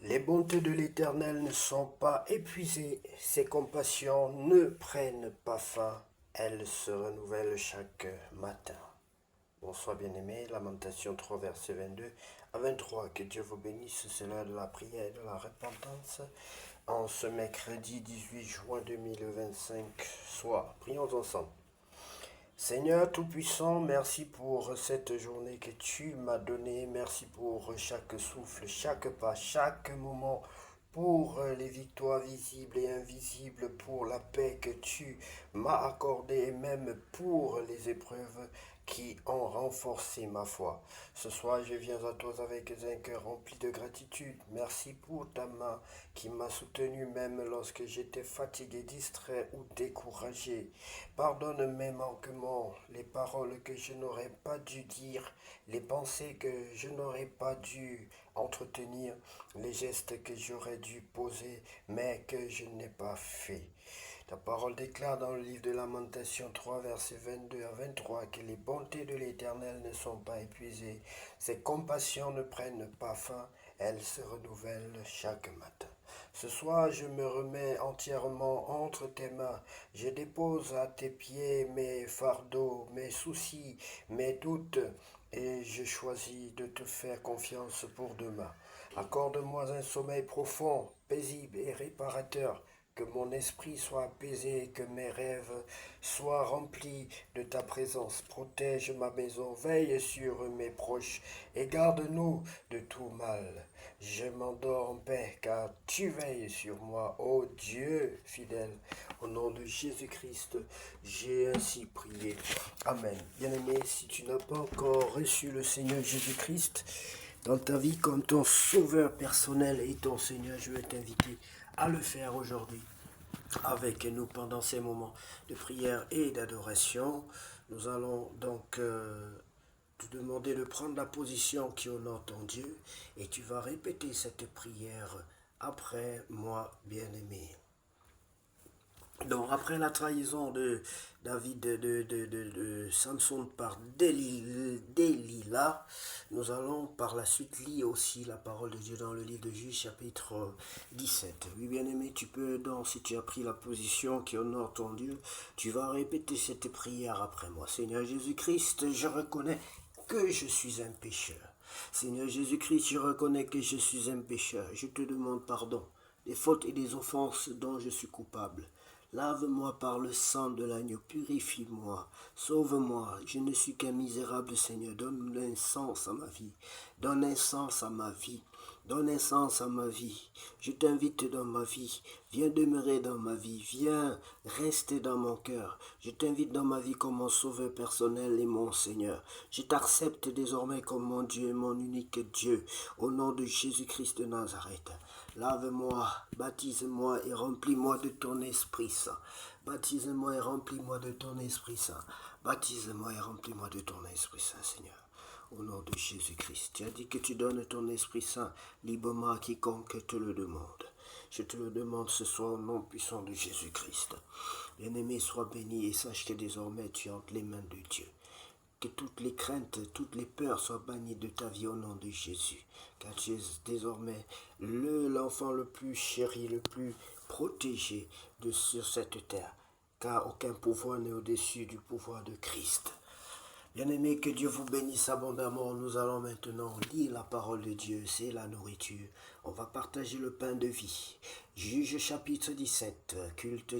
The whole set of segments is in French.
Les bontés de l'Éternel ne sont pas épuisées, ses compassions ne prennent pas fin, elles se renouvellent chaque matin. Bonsoir bien-aimés, Lamentation 3, verset 22 à 23. Que Dieu vous bénisse, c'est l'heure de la prière et de la repentance. En ce mercredi 18 juin 2025 soir, prions ensemble. Seigneur Tout-Puissant, merci pour cette journée que tu m'as donnée. Merci pour chaque souffle, chaque pas, chaque moment, pour les victoires visibles et invisibles, pour la paix que tu m'as accordée et même pour les épreuves qui ont renforcé ma foi. Ce soir, je viens à toi avec un cœur rempli de gratitude. Merci pour ta main qui m'a soutenu même lorsque j'étais fatigué, distrait ou découragé. Pardonne mes manquements, les paroles que je n'aurais pas dû dire, les pensées que je n'aurais pas dû entretenir, les gestes que j'aurais dû poser, mais que je n'ai pas fait. Ta parole déclare dans le livre de Lamentation 3, versets 22 à 23, que les bontés de l'Éternel ne sont pas épuisées, ses compassions ne prennent pas fin, elles se renouvellent chaque matin. Ce soir, je me remets entièrement entre tes mains. Je dépose à tes pieds mes fardeaux, mes soucis, mes doutes, et je choisis de te faire confiance pour demain. Accorde-moi un sommeil profond, paisible et réparateur. Que mon esprit soit apaisé, que mes rêves soient remplis de ta présence. Protège ma maison, veille sur mes proches et garde-nous de tout mal. Je m'endors en paix, car tu veilles sur moi, ô Dieu fidèle. Au nom de Jésus-Christ, j'ai ainsi prié. Amen. Bien-aimé, si tu n'as pas encore reçu le Seigneur Jésus-Christ dans ta vie comme ton sauveur personnel et ton Seigneur, je vais t'inviter à le faire aujourd'hui avec nous pendant ces moments de prière et d'adoration. Nous allons donc te demander de prendre la position qui honore ton Dieu et tu vas répéter cette prière après moi, bien-aimé. Donc, après la trahison de David, de Samson par Delilah, nous allons par la suite lire aussi la parole de Dieu dans le livre de Juge, chapitre 17. Oui, bien-aimé, tu peux donc, si tu as pris la position qui honore ton Dieu, tu vas répéter cette prière après moi. Seigneur Jésus-Christ, je reconnais que je suis un pécheur. Seigneur Jésus-Christ, je reconnais que je suis un pécheur. Je te demande pardon des fautes et des offenses dont je suis coupable. Lave-moi par le sang de l'agneau, purifie-moi, sauve-moi. Je ne suis qu'un misérable Seigneur. Donne un sens à ma vie. Donne un sens à ma vie. Donne un sens à ma vie. Je t'invite dans ma vie. Viens demeurer dans ma vie. Viens rester dans mon cœur. Je t'invite dans ma vie comme mon sauveur personnel et mon Seigneur. Je t'accepte désormais comme mon Dieu, mon unique Dieu. Au nom de Jésus-Christ de Nazareth. Lave-moi, baptise-moi et remplis-moi de ton Esprit Saint. Baptise-moi et remplis-moi de ton Esprit Saint. Baptise-moi et remplis-moi de ton Esprit Saint, Seigneur. Au nom de Jésus-Christ. Tu as dit que tu donnes ton Esprit Saint librement à quiconque te le demande. Je te le demande ce soir au nom puissant de Jésus-Christ. Bien-aimé, sois béni et sache que désormais tu es entre les mains de Dieu. Que toutes les craintes, toutes les peurs soient bannies de ta vie au nom de Jésus. Car tu es désormais l'enfant le plus chéri, le plus protégé sur cette terre. Car aucun pouvoir n'est au-dessus du pouvoir de Christ. Bien-aimés, que Dieu vous bénisse abondamment. Nous allons maintenant lire la parole de Dieu, c'est la nourriture. On va partager le pain de vie. Juge chapitre 17, culte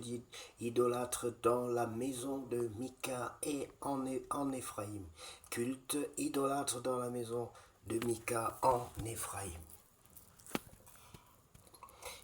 idolâtre dans la maison de Mika et en Éphraïm. Culte idolâtre dans la maison de Mika en Éphraïm.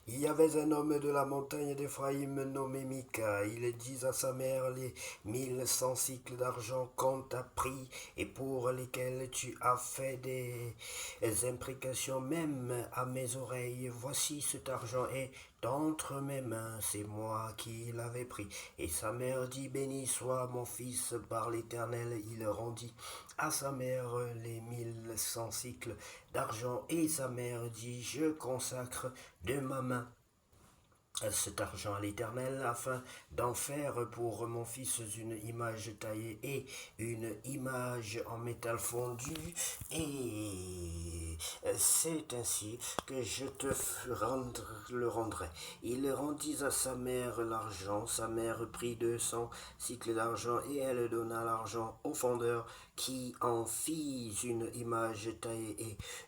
Il y avait un homme de la montagne d'Éphraïm nommé Mika. Il dit à sa mère, les 1100 cycles d'argent qu'on t'a pris et pour lesquels tu as fait des imprécations même à mes oreilles. Voici cet argent est entre mes mains, c'est moi qui l'avais pris. Et sa mère dit, béni soit mon fils par l'Éternel. Il rendit à sa mère les 1100 cycles d'argent et sa mère dit, je consacre de ma main cet argent à l'Éternel afin d'en faire pour mon fils une image taillée et une image en métal fondu, et c'est ainsi que je te le rendrai. Il rendit à sa mère l'argent, sa mère prit 200 cycles d'argent et elle donna l'argent au fondeur qui en fit une image taillée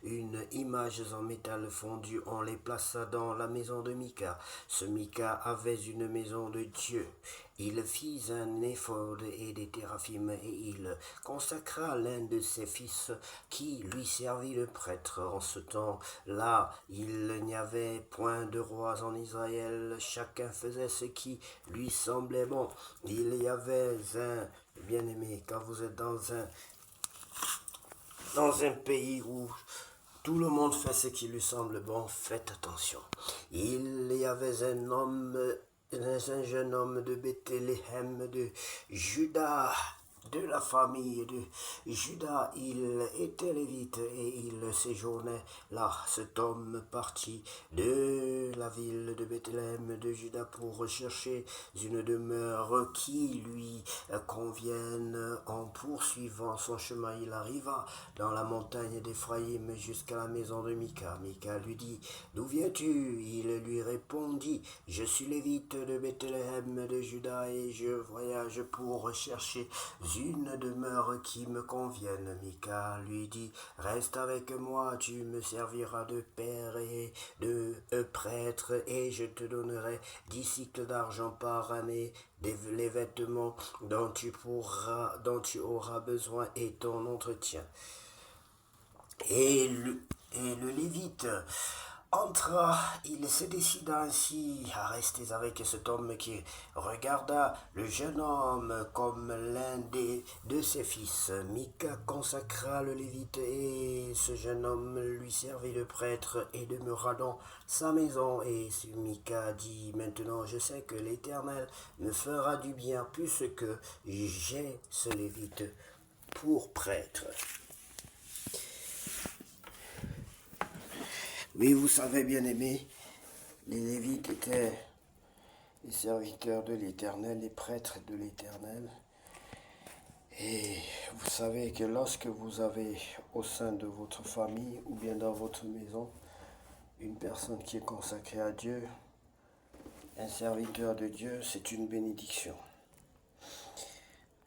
et une image en métal fondu. On les plaça dans la maison de Mika. Ce Mika avait une maison de Dieu. Il fit un éphod et des téraphim et il consacra l'un de ses fils qui lui servit de prêtre. En ce temps-là, il n'y avait point de rois en Israël. Chacun faisait ce qui lui semblait bon. Il y avait un bien-aimé, quand vous êtes dans un pays où tout le monde fait ce qui lui semble bon, faites attention. Il y avait un jeune homme de Bethléem de Juda, de la famille de Juda. Il était lévite et il séjournait là. Cet homme partit de la ville de Bethléem de Juda pour rechercher une demeure qui lui convienne. En poursuivant son chemin, il arriva dans la montagne d'Éphraïm jusqu'à la maison de Mika. Mika lui dit: D'où viens-tu? Il lui répondit: Je suis lévite de Bethléem de Juda et je voyage pour rechercher une demeure qui me convienne. Mika lui dit: Reste avec moi, tu me serviras de père et de prêtre, et je te donnerai 10 cycles d'argent par année, les vêtements dont tu auras besoin et ton entretien. Et le Lévite entra. Il se décida ainsi à rester avec cet homme qui regarda le jeune homme comme l'un de ses fils. Mika consacra le Lévite et ce jeune homme lui servit de prêtre et demeura dans sa maison. Et Mika dit: Maintenant je sais que l'Éternel me fera du bien puisque j'ai ce Lévite pour prêtre. Oui, vous savez, bien aimé, les Lévites étaient les serviteurs de l'Éternel, les prêtres de l'Éternel. Et vous savez que lorsque vous avez au sein de votre famille ou bien dans votre maison une personne qui est consacrée à Dieu, un serviteur de Dieu, c'est une bénédiction.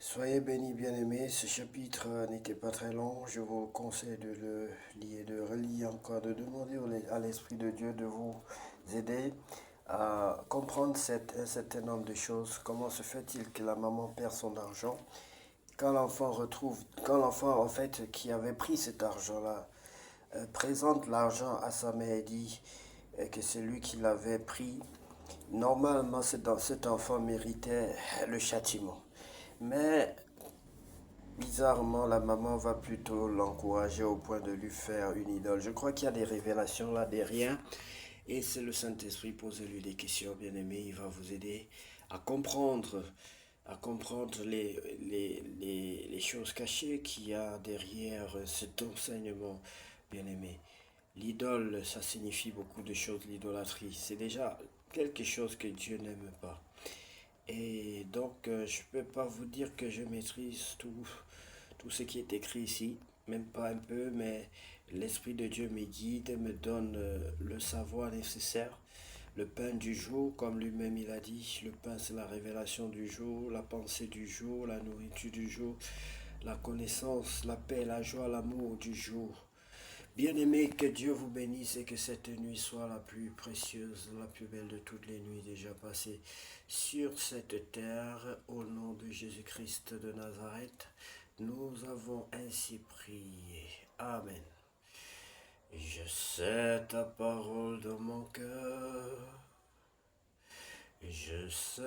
Soyez bénis, bien-aimés. Ce chapitre n'était pas très long. Je vous conseille de le lire, de relire encore, de demander à l'Esprit de Dieu de vous aider à comprendre un certain nombre de choses. Comment se fait-il que la maman perd son argent? Quand l'enfant en fait qui avait pris cet argent-là présente l'argent à sa mère et dit que c'est lui qui l'avait pris, normalement cet enfant méritait le châtiment. Mais bizarrement, la maman va plutôt l'encourager au point de lui faire une idole. Je crois qu'il y a des révélations là derrière. Et c'est le Saint-Esprit. Posez-lui des questions, bien-aimés. Il va vous aider à comprendre les choses cachées qu'il y a derrière cet enseignement, bien-aimé. L'idole, ça signifie beaucoup de choses. L'idolâtrie, c'est déjà quelque chose que Dieu n'aime pas. Et donc, je ne peux pas vous dire que je maîtrise tout ce qui est écrit ici, même pas un peu, mais l'Esprit de Dieu me guide, me donne le savoir nécessaire. Le pain du jour, comme lui-même il a dit, le pain c'est la révélation du jour, la pensée du jour, la nourriture du jour, la connaissance, la paix, la joie, l'amour du jour. Bien-aimés, que Dieu vous bénisse et que cette nuit soit la plus précieuse, la plus belle de toutes les nuits déjà passées sur cette terre. Au nom de Jésus-Christ de Nazareth, nous avons ainsi prié. Amen. Je sais ta parole dans mon cœur. Je sais